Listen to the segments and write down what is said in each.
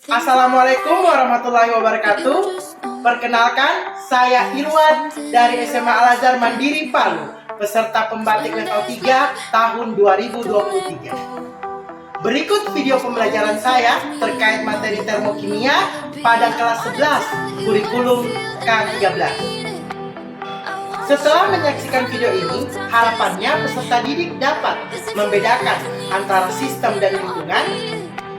Assalamualaikum warahmatullahi wabarakatuh. Perkenalkan, saya Irwan dari SMA Al-Azhar Mandiri Palu, peserta pembatik level 3 tahun 2023. Berikut video pembelajaran saya terkait materi termokimia pada kelas 11 kurikulum K13. Setelah menyaksikan video ini, harapannya peserta didik dapat membedakan antara sistem dan lingkungan,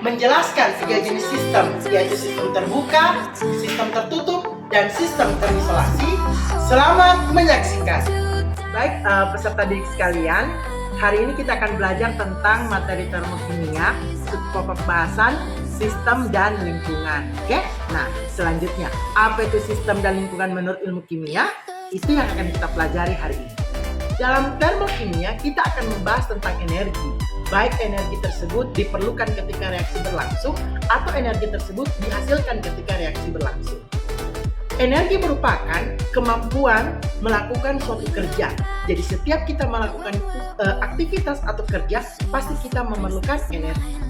menjelaskan 3 jenis sistem, yaitu sistem terbuka, sistem tertutup, dan sistem terisolasi. Selamat menyaksikan. Baik, peserta didik sekalian, hari ini kita akan belajar tentang materi termokimia, subpokok bahasan sistem dan lingkungan. Oke? Nah, selanjutnya, apa itu sistem dan lingkungan menurut ilmu kimia? Itu yang akan kita pelajari hari ini. Dalam termokimia, kita akan membahas tentang energi. Baik energi tersebut diperlukan ketika reaksi berlangsung atau energi tersebut dihasilkan ketika reaksi berlangsung. Energi merupakan kemampuan melakukan suatu kerja. Jadi setiap kita melakukan aktivitas atau kerja, pasti kita memerlukan energi.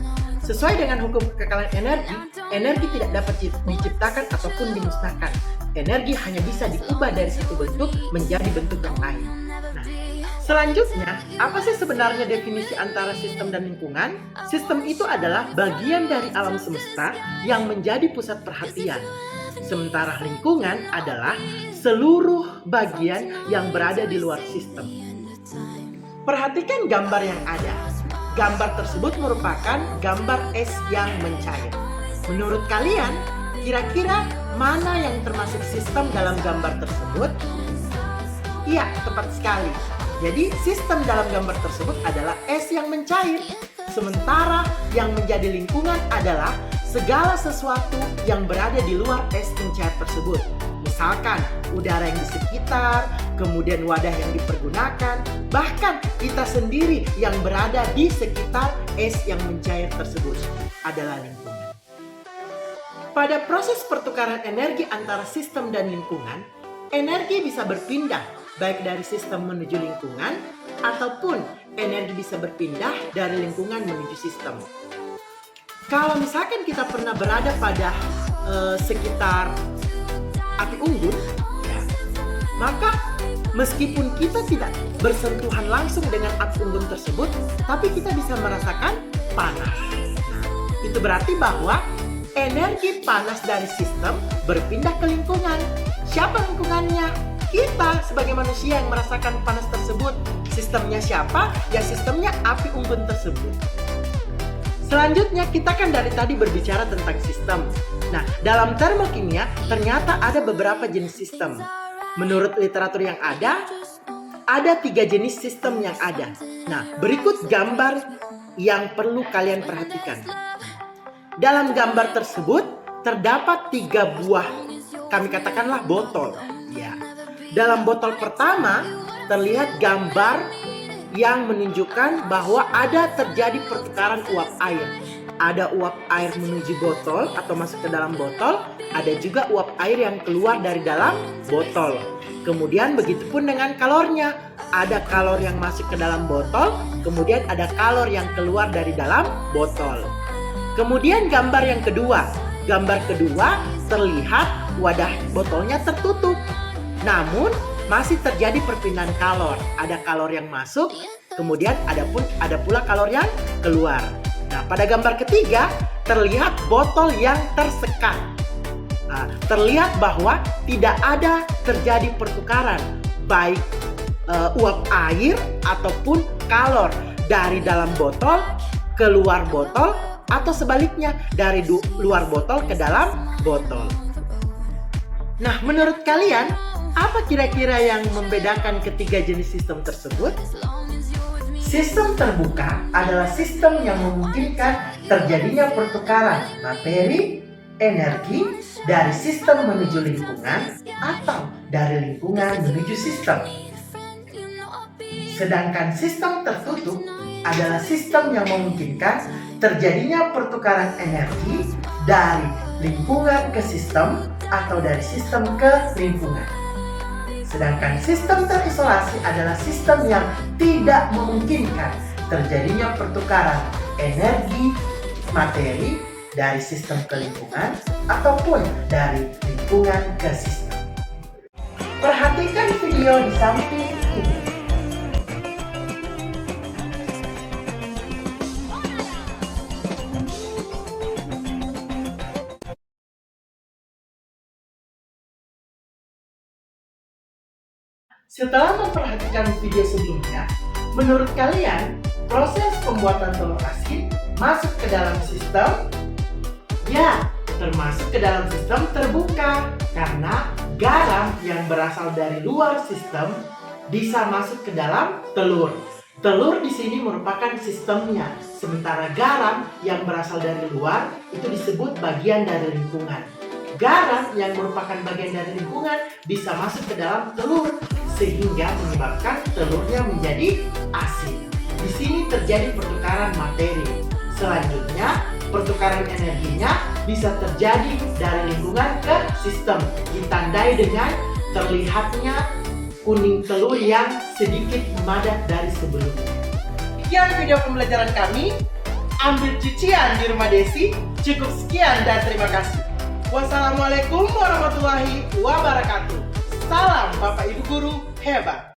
Sesuai dengan hukum kekekalan energi, energi tidak dapat diciptakan ataupun dimusnahkan. Energi hanya bisa diubah dari satu bentuk menjadi bentuk yang lain. Nah, selanjutnya, apa sih sebenarnya definisi antara sistem dan lingkungan? Sistem itu adalah bagian dari alam semesta yang menjadi pusat perhatian. Sementara lingkungan adalah seluruh bagian yang berada di luar sistem. Perhatikan gambar yang ada. Gambar tersebut merupakan gambar es yang mencair. Menurut kalian, kira-kira mana yang termasuk sistem dalam gambar tersebut? Iya, tepat sekali. Jadi sistem dalam gambar tersebut adalah es yang mencair. Sementara yang menjadi lingkungan adalah segala sesuatu yang berada di luar es mencair tersebut. Misalkan udara yang di sekitar, kemudian wadah yang dipergunakan, bahkan kita sendiri yang berada di sekitar es yang mencair tersebut adalah lingkungan. Pada proses pertukaran energi antara sistem dan lingkungan, energi bisa berpindah baik dari sistem menuju lingkungan ataupun energi bisa berpindah dari lingkungan menuju sistem. Kalau misalkan kita pernah berada pada sekitar api unggun, ya, maka meskipun kita tidak bersentuhan langsung dengan api unggun tersebut, tapi kita bisa merasakan panas. Nah, itu berarti bahwa energi panas dari sistem berpindah ke lingkungan. Siapa lingkungannya? Kita sebagai manusia yang merasakan panas tersebut. Sistemnya siapa? Ya sistemnya api unggun tersebut. Selanjutnya kita kan dari tadi berbicara tentang sistem. Nah, dalam termokimia ternyata ada beberapa jenis sistem. Menurut literatur yang ada 3 jenis sistem yang ada. Nah, berikut gambar yang perlu kalian perhatikan. Dalam gambar tersebut terdapat 3 buah, kami katakanlah botol. Ya. Dalam botol pertama terlihat gambar yang menunjukkan bahwa ada terjadi pertukaran uap air. Ada uap air menuju botol atau masuk ke dalam botol, ada juga uap air yang keluar dari dalam botol. Kemudian begitu pun dengan kalornya. Ada kalor yang masuk ke dalam botol, kemudian ada kalor yang keluar dari dalam botol. Kemudian gambar yang kedua. Gambar kedua terlihat wadah botolnya tertutup. Namun masih terjadi perpindahan kalor. Ada kalor yang masuk, kemudian ada pula kalor yang keluar. Nah, pada gambar ketiga terlihat botol yang tersekat. Nah, terlihat bahwa tidak ada terjadi pertukaran baik uap air ataupun kalor dari dalam botol keluar botol atau sebaliknya dari luar botol ke dalam botol. Nah, menurut kalian apa kira-kira yang membedakan ketiga jenis sistem tersebut? Sistem terbuka adalah sistem yang memungkinkan terjadinya pertukaran materi, energi dari sistem menuju lingkungan atau dari lingkungan menuju sistem. Sedangkan sistem tertutup adalah sistem yang memungkinkan terjadinya pertukaran energi dari lingkungan ke sistem atau dari sistem ke lingkungan. Sedangkan sistem terisolasi adalah sistem yang tidak memungkinkan terjadinya pertukaran energi, materi, dari sistem ke lingkungan ataupun dari lingkungan ke sistem. Perhatikan video di samping ini. Setelah memperhatikan video sebelumnya, menurut kalian, proses pembuatan telur asin masuk ke dalam sistem? Ya, termasuk ke dalam sistem terbuka, karena garam yang berasal dari luar sistem bisa masuk ke dalam telur. Telur di sini merupakan sistemnya, sementara garam yang berasal dari luar itu disebut bagian dari lingkungan. Garam yang merupakan bagian dari lingkungan bisa masuk ke dalam telur, sehingga menyebabkan telurnya menjadi asin. Di sini terjadi pertukaran materi. Selanjutnya, pertukaran energinya bisa terjadi dari lingkungan ke sistem, ditandai dengan terlihatnya kuning telur yang sedikit memadat dari sebelumnya. Sekian video pembelajaran kami. Ambil cucian di rumah Desi. Cukup sekian dan terima kasih. Wassalamualaikum warahmatullahi wabarakatuh. Salam Bapak Ibu Guru hebat.